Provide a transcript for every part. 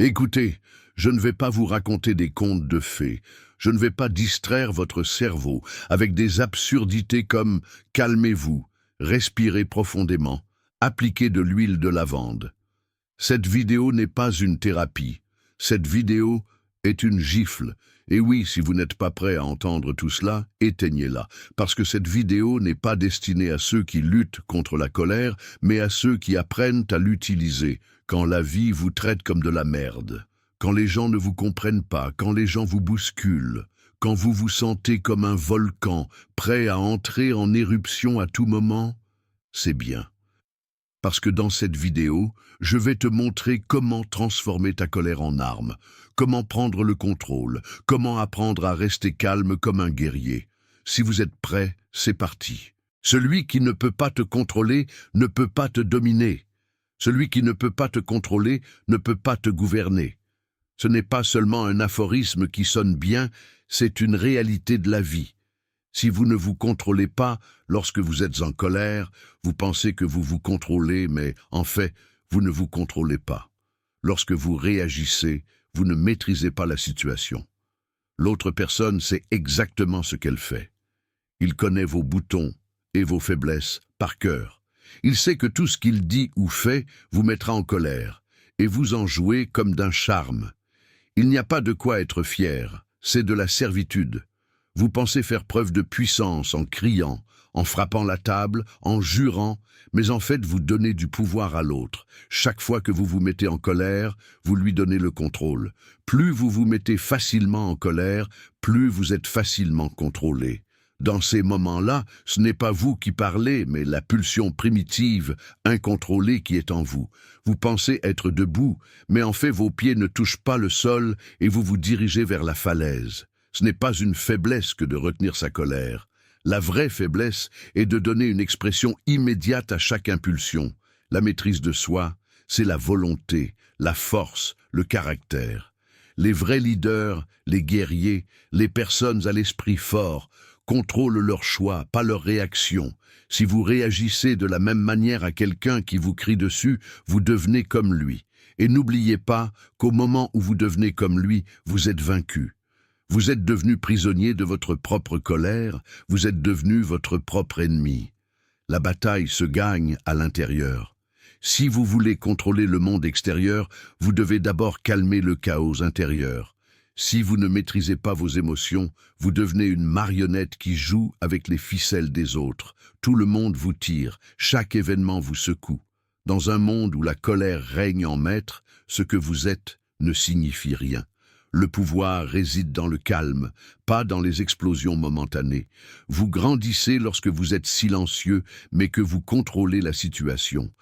Écoutez, je ne vais pas vous raconter des contes de fées. Je ne vais pas distraire votre cerveau avec des absurdités comme calmez-vous, respirez profondément, appliquez de l'huile de lavande. Cette vidéo n'est pas une thérapie. Cette vidéo est une gifle. Et oui, si vous n'êtes pas prêt à entendre tout cela, éteignez-la, parce que cette vidéo n'est pas destinée à ceux qui luttent contre la colère, mais à ceux qui apprennent à l'utiliser, quand la vie vous traite comme de la merde, quand les gens ne vous comprennent pas, quand les gens vous bousculent, quand vous vous sentez comme un volcan, prêt à entrer en éruption à tout moment, c'est bien. Parce que dans cette vidéo, je vais te montrer comment transformer ta colère en arme, comment prendre le contrôle, comment apprendre à rester calme comme un guerrier. Si vous êtes prêt, c'est parti. Celui qui ne peut pas te contrôler ne peut pas te dominer. Celui qui ne peut pas te contrôler ne peut pas te gouverner. Ce n'est pas seulement un aphorisme qui sonne bien, c'est une réalité de la vie. Si vous ne vous contrôlez pas lorsque vous êtes en colère, vous pensez que vous vous contrôlez, mais en fait, vous ne vous contrôlez pas. Lorsque vous réagissez, vous ne maîtrisez pas la situation. L'autre personne sait exactement ce qu'elle fait. Il connaît vos boutons et vos faiblesses par cœur. Il sait que tout ce qu'il dit ou fait vous mettra en colère, et vous en jouez comme d'un charme. Il n'y a pas de quoi être fier, c'est de la servitude. Vous pensez faire preuve de puissance en criant, en frappant la table, en jurant, mais en fait vous donnez du pouvoir à l'autre. Chaque fois que vous vous mettez en colère, vous lui donnez le contrôle. Plus vous vous mettez facilement en colère, plus vous êtes facilement contrôlé. Dans ces moments-là, ce n'est pas vous qui parlez, mais la pulsion primitive, incontrôlée qui est en vous. Vous pensez être debout, mais en fait vos pieds ne touchent pas le sol et vous vous dirigez vers la falaise. Ce n'est pas une faiblesse que de retenir sa colère. La vraie faiblesse est de donner une expression immédiate à chaque impulsion. La maîtrise de soi, c'est la volonté, la force, le caractère. Les vrais leaders, les guerriers, les personnes à l'esprit fort, contrôlent leurs choix, pas leurs réactions. Si vous réagissez de la même manière à quelqu'un qui vous crie dessus, vous devenez comme lui. Et n'oubliez pas qu'au moment où vous devenez comme lui, vous êtes vaincu. Vous êtes devenu prisonnier de votre propre colère, vous êtes devenu votre propre ennemi. La bataille se gagne à l'intérieur. Si vous voulez contrôler le monde extérieur, vous devez d'abord calmer le chaos intérieur. Si vous ne maîtrisez pas vos émotions, vous devenez une marionnette qui joue avec les ficelles des autres. Tout le monde vous tire, chaque événement vous secoue. Dans un monde où la colère règne en maître, ce que vous êtes ne signifie rien. Le pouvoir réside dans le calme, pas dans les explosions momentanées. Vous grandissez lorsque vous êtes silencieux, mais que vous contrôlez la situation.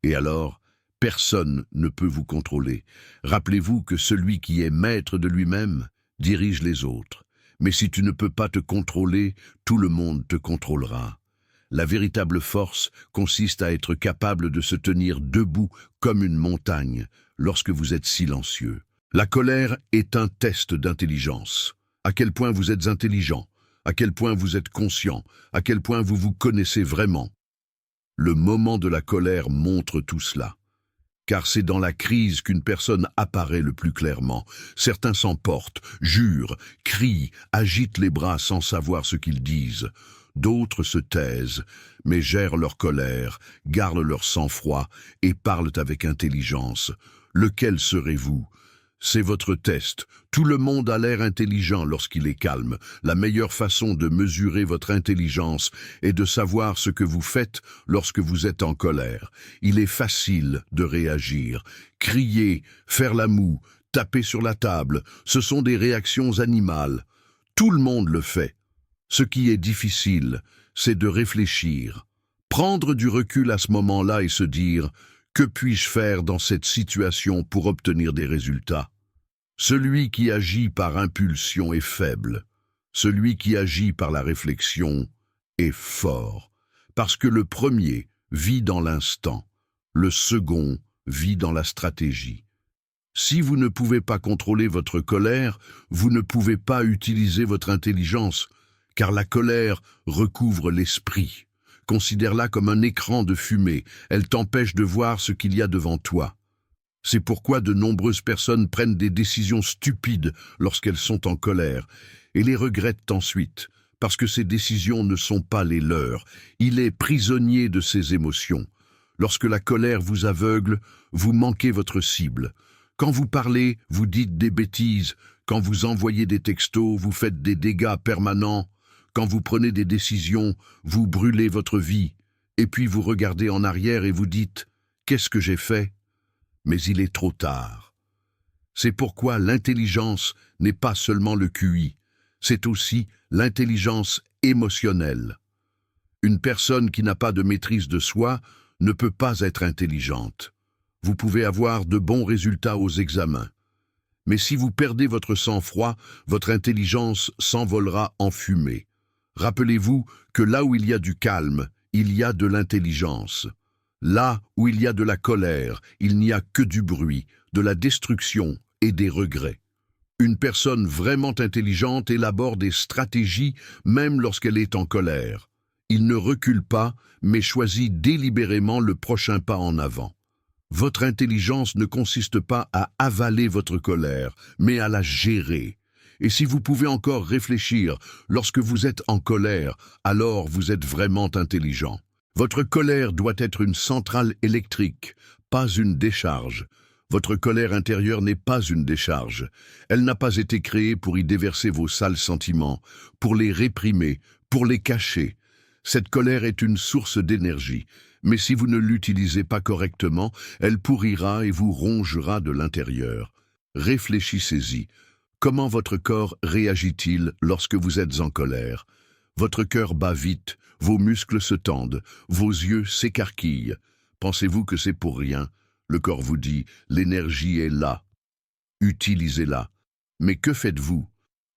Et alors, personne ne peut vous contrôler. Rappelez-vous que celui qui est maître de lui-même dirige les autres. Mais si tu ne peux pas te contrôler, tout le monde te contrôlera. La véritable force consiste à être capable de se tenir debout comme une montagne lorsque vous êtes silencieux. La colère est un test d'intelligence. À quel point vous êtes intelligent, à quel point vous êtes conscient, à quel point vous vous connaissez vraiment. Le moment de la colère montre tout cela. Car c'est dans la crise qu'une personne apparaît le plus clairement. Certains s'emportent, jurent, crient, agitent les bras sans savoir ce qu'ils disent. D'autres se taisent, mais gèrent leur colère, gardent leur sang-froid et parlent avec intelligence. Lequel serez-vous ? C'est votre test. Tout le monde a l'air intelligent lorsqu'il est calme. La meilleure façon de mesurer votre intelligence est de savoir ce que vous faites lorsque vous êtes en colère. Il est facile de réagir. Crier, faire la moue, taper sur la table, ce sont des réactions animales. Tout le monde le fait. Ce qui est difficile, c'est de réfléchir. Prendre du recul à ce moment-là et se dire « Que puis-je faire dans cette situation pour obtenir des résultats ?» Celui qui agit par impulsion est faible. Celui qui agit par la réflexion est fort. Parce que le premier vit dans l'instant, le second vit dans la stratégie. Si vous ne pouvez pas contrôler votre colère, vous ne pouvez pas utiliser votre intelligence, car la colère recouvre l'esprit. Considère-la comme un écran de fumée, elle t'empêche de voir ce qu'il y a devant toi. C'est pourquoi de nombreuses personnes prennent des décisions stupides lorsqu'elles sont en colère et les regrettent ensuite, parce que ces décisions ne sont pas les leurs. Il est prisonnier de ses émotions. Lorsque la colère vous aveugle, vous manquez votre cible. Quand vous parlez, vous dites des bêtises. Quand vous envoyez des textos, vous faites des dégâts permanents. Quand vous prenez des décisions, vous brûlez votre vie. Et puis vous regardez en arrière et vous dites « Qu'est-ce que j'ai fait ?» Mais il est trop tard. C'est pourquoi l'intelligence n'est pas seulement le QI, c'est aussi l'intelligence émotionnelle. Une personne qui n'a pas de maîtrise de soi ne peut pas être intelligente. Vous pouvez avoir de bons résultats aux examens. Mais si vous perdez votre sang-froid, votre intelligence s'envolera en fumée. Rappelez-vous que là où il y a du calme, il y a de l'intelligence. Là où il y a de la colère, il n'y a que du bruit, de la destruction et des regrets. Une personne vraiment intelligente élabore des stratégies même lorsqu'elle est en colère. Il ne recule pas, mais choisit délibérément le prochain pas en avant. Votre intelligence ne consiste pas à avaler votre colère, mais à la gérer. Et si vous pouvez encore réfléchir lorsque vous êtes en colère, alors vous êtes vraiment intelligent. Votre colère doit être une centrale électrique, pas une décharge. Votre colère intérieure n'est pas une décharge. Elle n'a pas été créée pour y déverser vos sales sentiments, pour les réprimer, pour les cacher. Cette colère est une source d'énergie, mais si vous ne l'utilisez pas correctement, elle pourrira et vous rongera de l'intérieur. Réfléchissez-y. Comment votre corps réagit-il lorsque vous êtes en colère? Votre cœur bat vite, vos muscles se tendent, vos yeux s'écarquillent. Pensez-vous que c'est pour rien? Le corps vous dit, l'énergie est là. Utilisez-la. Mais que faites-vous?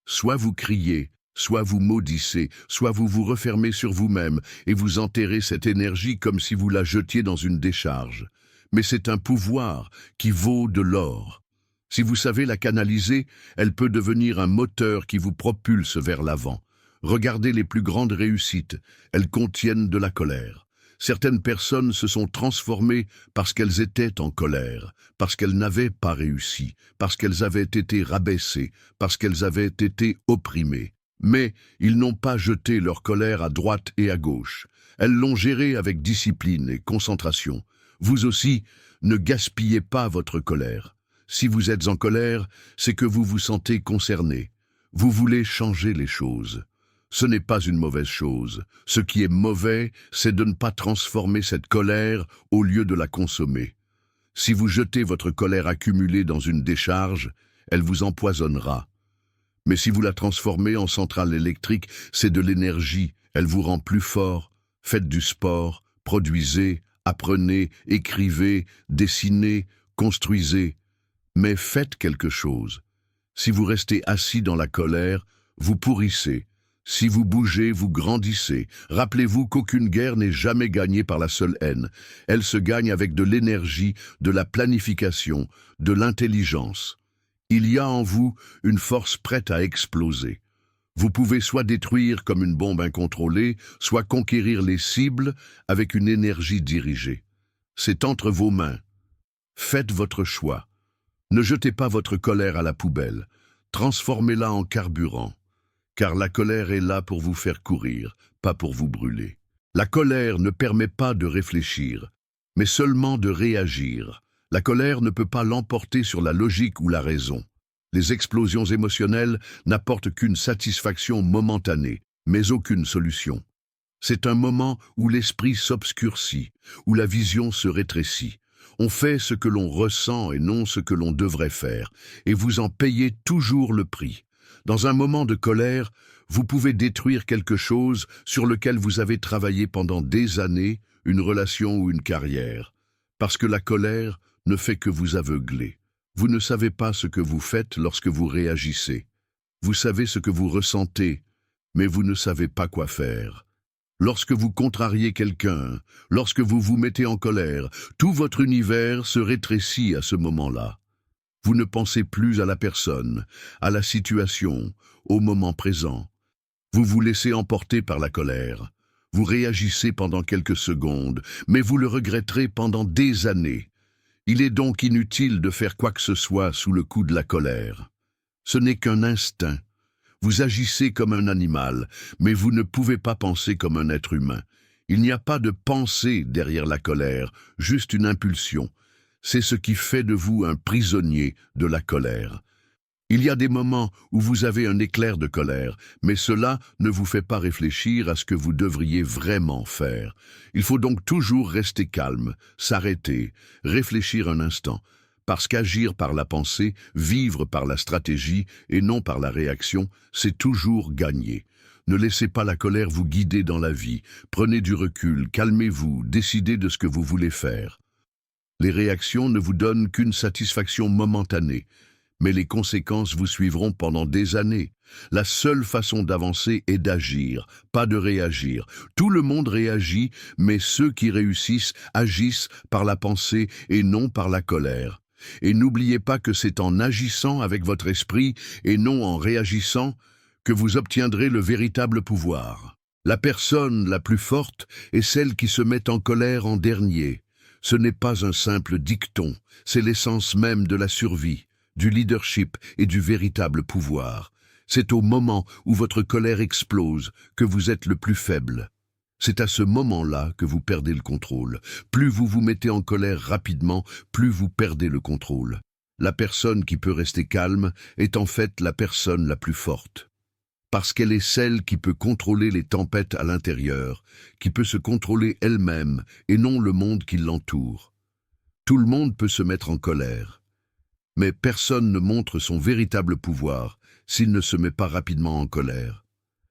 Soit vous criez, soit vous maudissez, soit vous vous refermez sur vous-même et vous enterrez cette énergie comme si vous la jetiez dans une décharge. Mais c'est un pouvoir qui vaut de l'or. Si vous savez la canaliser, elle peut devenir un moteur qui vous propulse vers l'avant. Regardez les plus grandes réussites, elles contiennent de la colère. Certaines personnes se sont transformées parce qu'elles étaient en colère, parce qu'elles n'avaient pas réussi, parce qu'elles avaient été rabaissées, parce qu'elles avaient été opprimées. Mais ils n'ont pas jeté leur colère à droite et à gauche. Elles l'ont gérée avec discipline et concentration. Vous aussi, ne gaspillez pas votre colère. Si vous êtes en colère, c'est que vous vous sentez concerné. Vous voulez changer les choses. Ce n'est pas une mauvaise chose. Ce qui est mauvais, c'est de ne pas transformer cette colère au lieu de la consommer. Si vous jetez votre colère accumulée dans une décharge, elle vous empoisonnera. Mais si vous la transformez en centrale électrique, c'est de l'énergie, elle vous rend plus fort. Faites du sport, produisez, apprenez, écrivez, dessinez, construisez. Mais faites quelque chose. Si vous restez assis dans la colère, vous pourrissez. Si vous bougez, vous grandissez. Rappelez-vous qu'aucune guerre n'est jamais gagnée par la seule haine. Elle se gagne avec de l'énergie, de la planification, de l'intelligence. Il y a en vous une force prête à exploser. Vous pouvez soit détruire comme une bombe incontrôlée, soit conquérir les cibles avec une énergie dirigée. C'est entre vos mains. Faites votre choix. Ne jetez pas votre colère à la poubelle. Transformez-la en carburant. Car la colère est là pour vous faire courir, pas pour vous brûler. La colère ne permet pas de réfléchir, mais seulement de réagir. La colère ne peut pas l'emporter sur la logique ou la raison. Les explosions émotionnelles n'apportent qu'une satisfaction momentanée, mais aucune solution. C'est un moment où l'esprit s'obscurcit, où la vision se rétrécit. On fait ce que l'on ressent et non ce que l'on devrait faire, et vous en payez toujours le prix. Dans un moment de colère, vous pouvez détruire quelque chose sur lequel vous avez travaillé pendant des années, une relation ou une carrière. Parce que la colère ne fait que vous aveugler. Vous ne savez pas ce que vous faites lorsque vous réagissez. Vous savez ce que vous ressentez, mais vous ne savez pas quoi faire. Lorsque vous contrariez quelqu'un, lorsque vous vous mettez en colère, tout votre univers se rétrécit à ce moment-là. Vous ne pensez plus à la personne, à la situation, au moment présent. Vous vous laissez emporter par la colère. Vous réagissez pendant quelques secondes, mais vous le regretterez pendant des années. Il est donc inutile de faire quoi que ce soit sous le coup de la colère. Ce n'est qu'un instinct. Vous agissez comme un animal, mais vous ne pouvez pas penser comme un être humain. Il n'y a pas de pensée derrière la colère, juste une impulsion. C'est ce qui fait de vous un prisonnier de la colère. Il y a des moments où vous avez un éclair de colère, mais cela ne vous fait pas réfléchir à ce que vous devriez vraiment faire. Il faut donc toujours rester calme, s'arrêter, réfléchir un instant, parce qu'agir par la pensée, vivre par la stratégie et non par la réaction, c'est toujours gagner. Ne laissez pas la colère vous guider dans la vie, prenez du recul, calmez-vous, décidez de ce que vous voulez faire. Les réactions ne vous donnent qu'une satisfaction momentanée, mais les conséquences vous suivront pendant des années. La seule façon d'avancer est d'agir, pas de réagir. Tout le monde réagit, mais ceux qui réussissent agissent par la pensée et non par la colère. Et n'oubliez pas que c'est en agissant avec votre esprit et non en réagissant que vous obtiendrez le véritable pouvoir. La personne la plus forte est celle qui se met en colère en dernier. Ce n'est pas un simple dicton, c'est l'essence même de la survie, du leadership et du véritable pouvoir. C'est au moment où votre colère explose que vous êtes le plus faible. C'est à ce moment-là que vous perdez le contrôle. Plus vous vous mettez en colère rapidement, plus vous perdez le contrôle. La personne qui peut rester calme est en fait la personne la plus forte. Parce qu'elle est celle qui peut contrôler les tempêtes à l'intérieur, qui peut se contrôler elle-même et non le monde qui l'entoure. Tout le monde peut se mettre en colère. Mais personne ne montre son véritable pouvoir s'il ne se met pas rapidement en colère.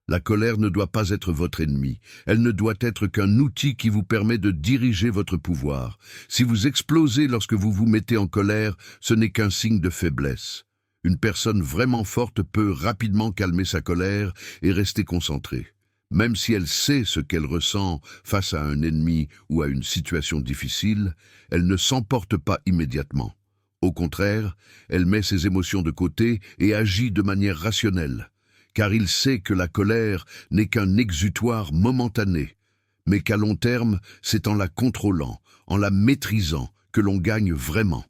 La colère ne doit pas être votre ennemi, elle ne doit être qu'un outil qui vous permet de diriger votre pouvoir. Si vous explosez lorsque vous vous mettez en colère, ce n'est qu'un signe de faiblesse. Une personne vraiment forte peut rapidement calmer sa colère et rester concentrée. Même si elle sait ce qu'elle ressent face à un ennemi ou à une situation difficile, elle ne s'emporte pas immédiatement. Au contraire, elle met ses émotions de côté et agit de manière rationnelle, car il sait que la colère n'est qu'un exutoire momentané, mais qu'à long terme, c'est en la contrôlant, en la maîtrisant, que l'on gagne vraiment.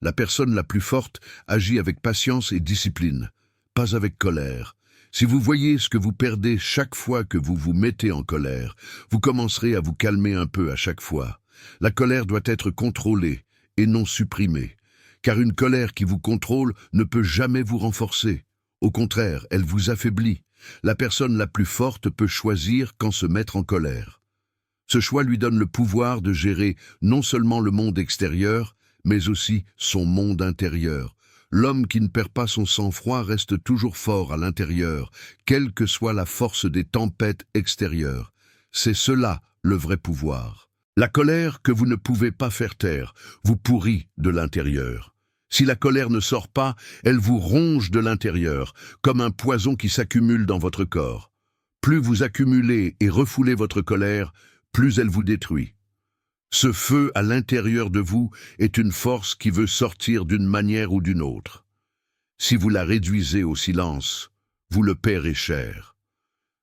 La personne la plus forte agit avec patience et discipline, pas avec colère. Si vous voyez ce que vous perdez chaque fois que vous vous mettez en colère, vous commencerez à vous calmer un peu à chaque fois. La colère doit être contrôlée et non supprimée, car une colère qui vous contrôle ne peut jamais vous renforcer. Au contraire, elle vous affaiblit. La personne la plus forte peut choisir quand se mettre en colère. Ce choix lui donne le pouvoir de gérer non seulement le monde extérieur, mais aussi son monde intérieur. L'homme qui ne perd pas son sang-froid reste toujours fort à l'intérieur, quelle que soit la force des tempêtes extérieures. C'est cela le vrai pouvoir. La colère que vous ne pouvez pas faire taire vous pourrit de l'intérieur. Si la colère ne sort pas, elle vous ronge de l'intérieur, comme un poison qui s'accumule dans votre corps. Plus vous accumulez et refoulez votre colère, plus elle vous détruit. Ce feu à l'intérieur de vous est une force qui veut sortir d'une manière ou d'une autre. Si vous la réduisez au silence, vous le paierez cher.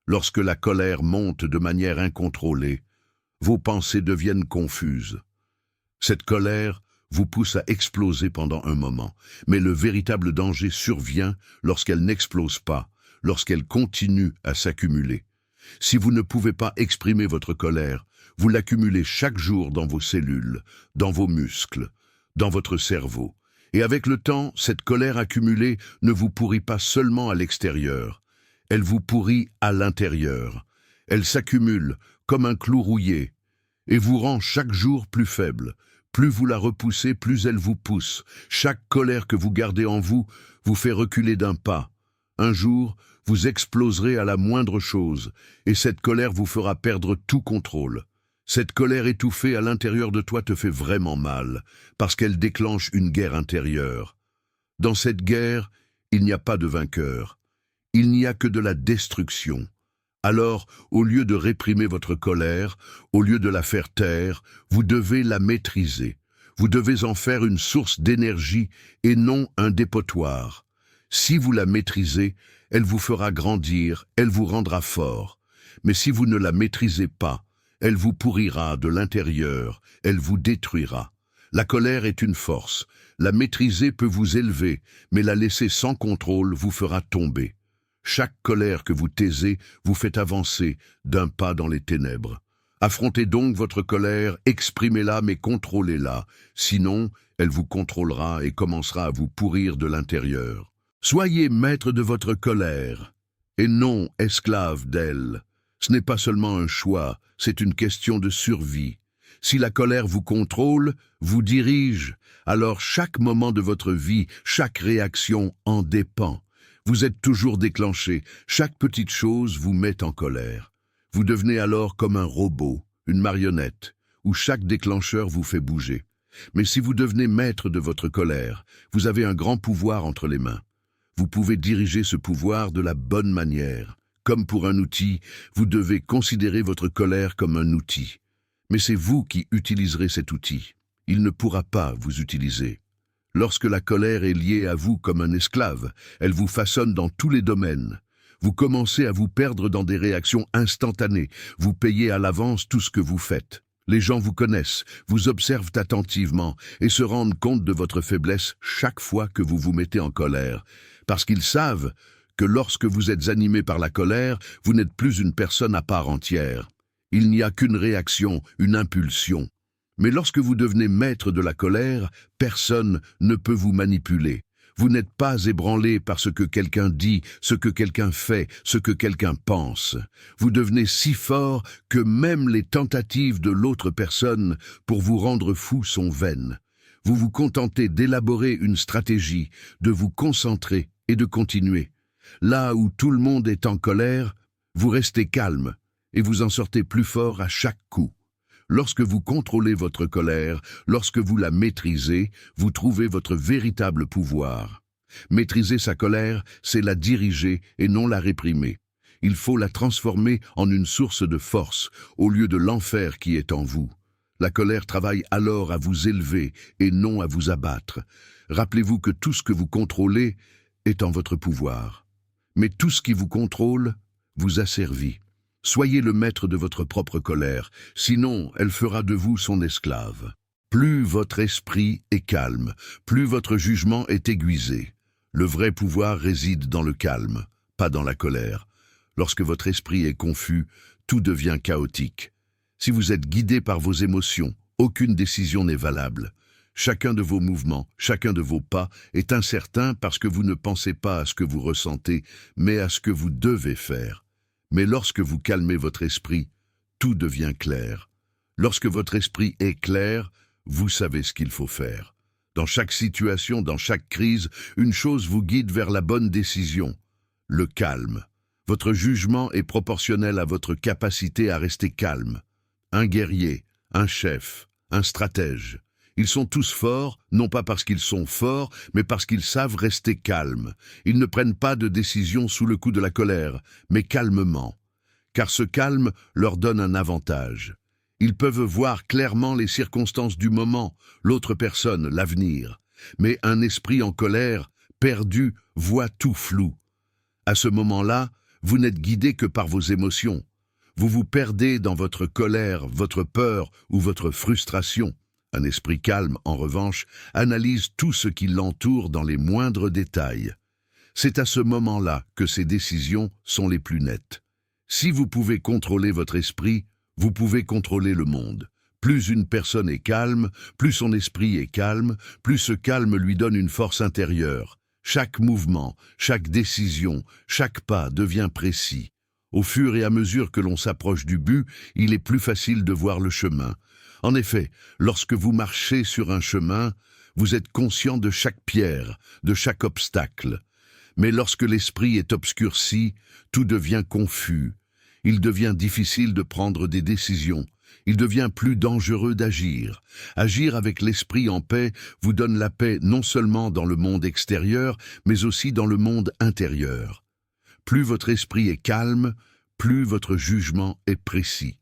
Lorsque la colère monte de manière incontrôlée, vos pensées deviennent confuses. Cette colère vous pousse à exploser pendant un moment, mais le véritable danger survient lorsqu'elle n'explose pas, lorsqu'elle continue à s'accumuler. Si vous ne pouvez pas exprimer votre colère, vous l'accumulez chaque jour dans vos cellules, dans vos muscles, dans votre cerveau. Et avec le temps, cette colère accumulée ne vous pourrit pas seulement à l'extérieur, elle vous pourrit à l'intérieur. Elle s'accumule comme un clou rouillé et vous rend chaque jour plus faible. Plus vous la repoussez, plus elle vous pousse. Chaque colère que vous gardez en vous vous fait reculer d'un pas. Un jour, vous exploserez à la moindre chose, et cette colère vous fera perdre tout contrôle. Cette colère étouffée à l'intérieur de toi te fait vraiment mal, parce qu'elle déclenche une guerre intérieure. Dans cette guerre, il n'y a pas de vainqueur. Il n'y a que de la destruction. Alors, au lieu de réprimer votre colère, au lieu de la faire taire, vous devez la maîtriser. Vous devez en faire une source d'énergie et non un dépotoir. Si vous la maîtrisez, elle vous fera grandir, elle vous rendra fort. Mais si vous ne la maîtrisez pas, elle vous pourrira de l'intérieur, elle vous détruira. La colère est une force. La maîtriser peut vous élever, mais la laisser sans contrôle vous fera tomber. Chaque colère que vous taisez vous fait avancer d'un pas dans les ténèbres. Affrontez donc votre colère, exprimez-la mais contrôlez-la, sinon elle vous contrôlera et commencera à vous pourrir de l'intérieur. Soyez maître de votre colère, et non esclave d'elle. Ce n'est pas seulement un choix, c'est une question de survie. Si la colère vous contrôle, vous dirige, alors chaque moment de votre vie, chaque réaction en dépend. Vous êtes toujours déclenché, chaque petite chose vous met en colère. Vous devenez alors comme un robot, une marionnette, où chaque déclencheur vous fait bouger. Mais si vous devenez maître de votre colère, vous avez un grand pouvoir entre les mains. Vous pouvez diriger ce pouvoir de la bonne manière. Comme pour un outil, vous devez considérer votre colère comme un outil. Mais c'est vous qui utiliserez cet outil. Il ne pourra pas vous utiliser. Lorsque la colère est liée à vous comme un esclave, elle vous façonne dans tous les domaines. Vous commencez à vous perdre dans des réactions instantanées. Vous payez à l'avance tout ce que vous faites. Les gens vous connaissent, vous observent attentivement et se rendent compte de votre faiblesse chaque fois que vous vous mettez en colère. Parce qu'ils savent que lorsque vous êtes animé par la colère, vous n'êtes plus une personne à part entière. Il n'y a qu'une réaction, une impulsion. Mais lorsque vous devenez maître de la colère, personne ne peut vous manipuler. Vous n'êtes pas ébranlé par ce que quelqu'un dit, ce que quelqu'un fait, ce que quelqu'un pense. Vous devenez si fort que même les tentatives de l'autre personne pour vous rendre fou sont vaines. Vous vous contentez d'élaborer une stratégie, de vous concentrer et de continuer. Là où tout le monde est en colère, vous restez calme et vous en sortez plus fort à chaque coup. Lorsque vous contrôlez votre colère, lorsque vous la maîtrisez, vous trouvez votre véritable pouvoir. Maîtriser sa colère, c'est la diriger et non la réprimer. Il faut la transformer en une source de force, au lieu de l'enfer qui est en vous. La colère travaille alors à vous élever et non à vous abattre. Rappelez-vous que tout ce que vous contrôlez est en votre pouvoir. Mais tout ce qui vous contrôle vous asservit. Soyez le maître de votre propre colère, sinon elle fera de vous son esclave. Plus votre esprit est calme, plus votre jugement est aiguisé. Le vrai pouvoir réside dans le calme, pas dans la colère. Lorsque votre esprit est confus, tout devient chaotique. Si vous êtes guidé par vos émotions, aucune décision n'est valable. Chacun de vos mouvements, chacun de vos pas est incertain parce que vous ne pensez pas à ce que vous ressentez, mais à ce que vous devez faire. Mais lorsque vous calmez votre esprit, tout devient clair. Lorsque votre esprit est clair, vous savez ce qu'il faut faire. Dans chaque situation, dans chaque crise, une chose vous guide vers la bonne décision, le calme. Votre jugement est proportionnel à votre capacité à rester calme. Un guerrier, un chef, un stratège. Ils sont tous forts, non pas parce qu'ils sont forts, mais parce qu'ils savent rester calmes. Ils ne prennent pas de décision sous le coup de la colère, mais calmement. Car ce calme leur donne un avantage. Ils peuvent voir clairement les circonstances du moment, l'autre personne, l'avenir. Mais un esprit en colère, perdu, voit tout flou. À ce moment-là, vous n'êtes guidé que par vos émotions. Vous vous perdez dans votre colère, votre peur ou votre frustration. Un esprit calme, en revanche, analyse tout ce qui l'entoure dans les moindres détails. C'est à ce moment-là que ses décisions sont les plus nettes. Si vous pouvez contrôler votre esprit, vous pouvez contrôler le monde. Plus une personne est calme, plus son esprit est calme, plus ce calme lui donne une force intérieure. Chaque mouvement, chaque décision, chaque pas devient précis. Au fur et à mesure que l'on s'approche du but, il est plus facile de voir le chemin. En effet, lorsque vous marchez sur un chemin, vous êtes conscient de chaque pierre, de chaque obstacle. Mais lorsque l'esprit est obscurci, tout devient confus. Il devient difficile de prendre des décisions. Il devient plus dangereux d'agir. Agir avec l'esprit en paix vous donne la paix non seulement dans le monde extérieur, mais aussi dans le monde intérieur. Plus votre esprit est calme, plus votre jugement est précis.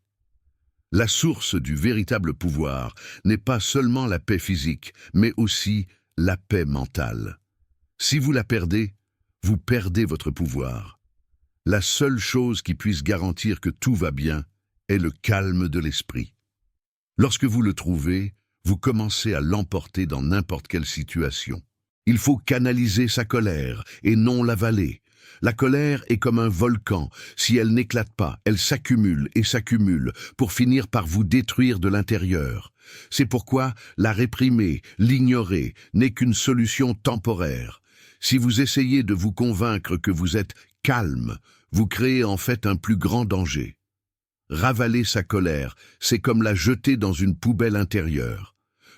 La source du véritable pouvoir n'est pas seulement la paix physique, mais aussi la paix mentale. Si vous la perdez, vous perdez votre pouvoir. La seule chose qui puisse garantir que tout va bien est le calme de l'esprit. Lorsque vous le trouvez, vous commencez à l'emporter dans n'importe quelle situation. Il faut canaliser sa colère et non l'avaler. La colère est comme un volcan. Si elle n'éclate pas, elle s'accumule et s'accumule pour finir par vous détruire de l'intérieur. C'est pourquoi la réprimer, l'ignorer, n'est qu'une solution temporaire. Si vous essayez de vous convaincre que vous êtes calme, vous créez en fait un plus grand danger. Ravaler sa colère, c'est comme la jeter dans une poubelle intérieure.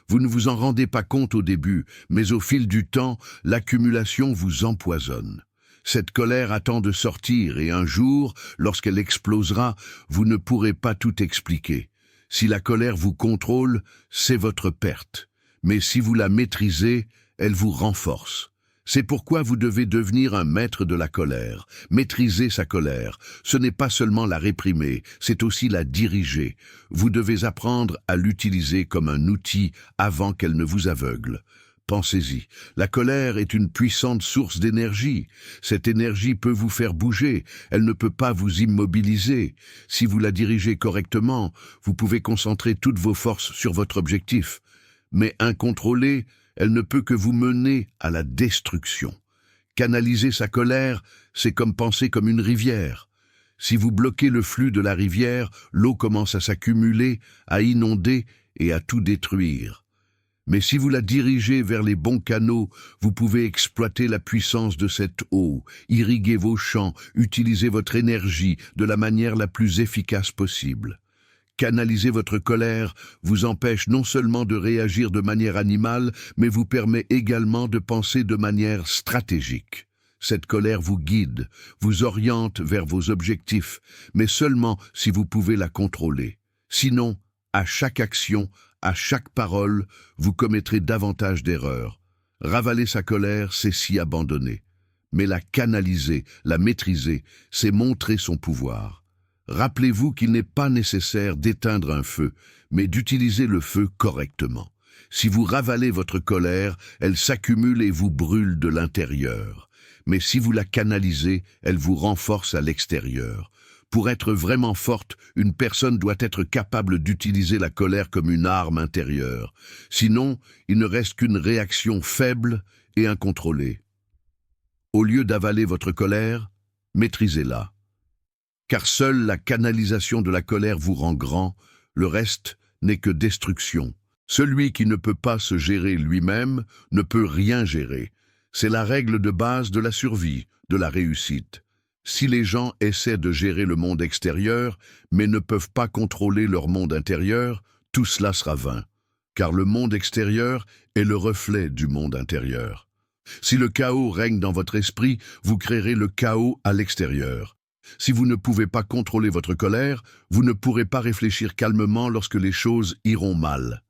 Vous ne vous en rendez pas compte au début, mais au fil du temps, l'accumulation vous empoisonne. Cette colère attend de sortir et un jour, lorsqu'elle explosera, vous ne pourrez pas tout expliquer. Si la colère vous contrôle, c'est votre perte. Mais si vous la maîtrisez, elle vous renforce. C'est pourquoi vous devez devenir un maître de la colère. Maîtriser sa colère, ce n'est pas seulement la réprimer, c'est aussi la diriger. Vous devez apprendre à l'utiliser comme un outil avant qu'elle ne vous aveugle. Pensez-y, la colère est une puissante source d'énergie. Cette énergie peut vous faire bouger, elle ne peut pas vous immobiliser. Si vous la dirigez correctement, vous pouvez concentrer toutes vos forces sur votre objectif. Mais incontrôlée, elle ne peut que vous mener à la destruction. Canaliser sa colère, c'est comme penser comme une rivière. Si vous bloquez le flux de la rivière, l'eau commence à s'accumuler, à inonder et à tout détruire. Mais si vous la dirigez vers les bons canaux, vous pouvez exploiter la puissance de cette eau, irriguer vos champs, utiliser votre énergie de la manière la plus efficace possible. Canaliser votre colère vous empêche non seulement de réagir de manière animale, mais vous permet également de penser de manière stratégique. Cette colère vous guide, vous oriente vers vos objectifs, mais seulement si vous pouvez la contrôler. Sinon, à chaque action, à chaque parole, vous commettrez davantage d'erreurs. Ravaler sa colère, c'est s'y abandonner. Mais la canaliser, la maîtriser, c'est montrer son pouvoir. Rappelez-vous qu'il n'est pas nécessaire d'éteindre un feu, mais d'utiliser le feu correctement. Si vous ravalez votre colère, elle s'accumule et vous brûle de l'intérieur. Mais si vous la canalisez, elle vous renforce à l'extérieur. Pour être vraiment forte, une personne doit être capable d'utiliser la colère comme une arme intérieure. Sinon, il ne reste qu'une réaction faible et incontrôlée. Au lieu d'avaler votre colère, maîtrisez-la. Car seule la canalisation de la colère vous rend grand, le reste n'est que destruction. Celui qui ne peut pas se gérer lui-même ne peut rien gérer. C'est la règle de base de la survie, de la réussite. Si les gens essaient de gérer le monde extérieur, mais ne peuvent pas contrôler leur monde intérieur, tout cela sera vain. Car le monde extérieur est le reflet du monde intérieur. Si le chaos règne dans votre esprit, vous créerez le chaos à l'extérieur. Si vous ne pouvez pas contrôler votre colère, vous ne pourrez pas réfléchir calmement lorsque les choses iront mal.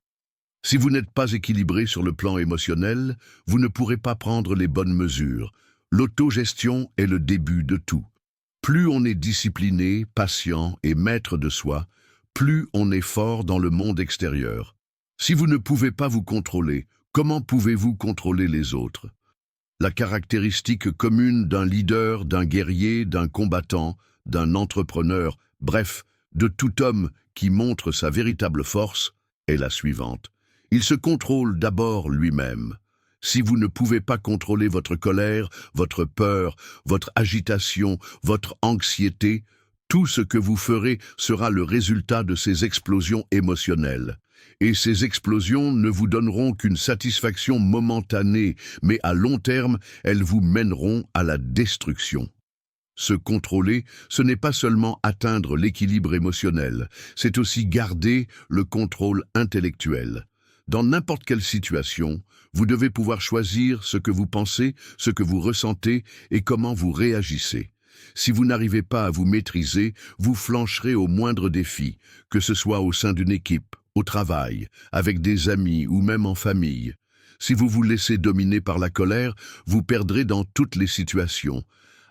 Si vous n'êtes pas équilibré sur le plan émotionnel, vous ne pourrez pas prendre les bonnes mesures. L'autogestion est le début de tout. Plus on est discipliné, patient et maître de soi, plus on est fort dans le monde extérieur. Si vous ne pouvez pas vous contrôler, comment pouvez-vous contrôler les autres ? La caractéristique commune d'un leader, d'un guerrier, d'un combattant, d'un entrepreneur, bref, de tout homme qui montre sa véritable force, est la suivante. Il se contrôle d'abord lui-même. Si vous ne pouvez pas contrôler votre colère, votre peur, votre agitation, votre anxiété, tout ce que vous ferez sera le résultat de ces explosions émotionnelles. Et ces explosions ne vous donneront qu'une satisfaction momentanée, mais à long terme, elles vous mèneront à la destruction. Se contrôler, ce n'est pas seulement atteindre l'équilibre émotionnel, c'est aussi garder le contrôle intellectuel. Dans n'importe quelle situation, vous devez pouvoir choisir ce que vous pensez, ce que vous ressentez et comment vous réagissez. Si vous n'arrivez pas à vous maîtriser, vous flancherez au moindre défi, que ce soit au sein d'une équipe, au travail, avec des amis ou même en famille. Si vous vous laissez dominer par la colère, vous perdrez dans toutes les situations,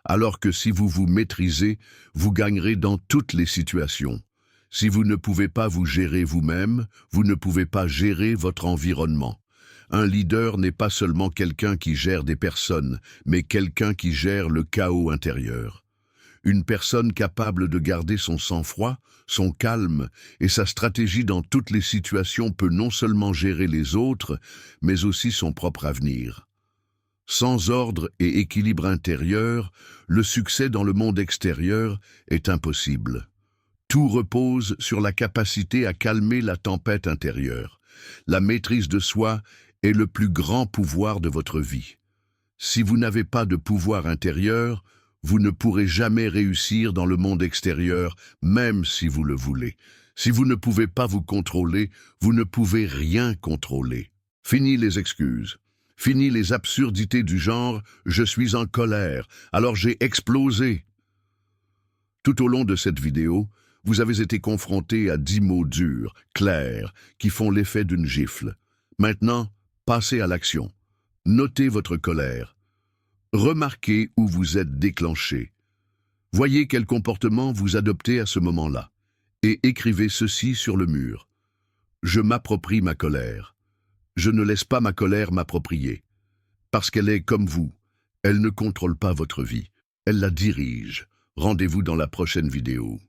alors que si vous vous maîtrisez, vous gagnerez dans toutes les situations. Si vous ne pouvez pas vous gérer vous-même, vous ne pouvez pas gérer votre environnement. Un leader n'est pas seulement quelqu'un qui gère des personnes, mais quelqu'un qui gère le chaos intérieur. Une personne capable de garder son sang-froid, son calme et sa stratégie dans toutes les situations peut non seulement gérer les autres, mais aussi son propre avenir. Sans ordre et équilibre intérieur, le succès dans le monde extérieur est impossible. Tout repose sur la capacité à calmer la tempête intérieure. La maîtrise de soi est le plus grand pouvoir de votre vie. Si vous n'avez pas de pouvoir intérieur, vous ne pourrez jamais réussir dans le monde extérieur, même si vous le voulez. Si vous ne pouvez pas vous contrôler, vous ne pouvez rien contrôler. Fini les excuses. Fini les absurdités du genre « je suis en colère, alors j'ai explosé ». Tout au long de cette vidéo, vous avez été confronté à 10 mots durs, clairs, qui font l'effet d'une gifle. Maintenant, passez à l'action. Notez votre colère. Remarquez où vous êtes déclenché. Voyez quel comportement vous adoptez à ce moment-là. Et écrivez ceci sur le mur. Je m'approprie ma colère. Je ne laisse pas ma colère m'approprier. Parce qu'elle est comme vous. Elle ne contrôle pas votre vie. Elle la dirige. Rendez-vous dans la prochaine vidéo.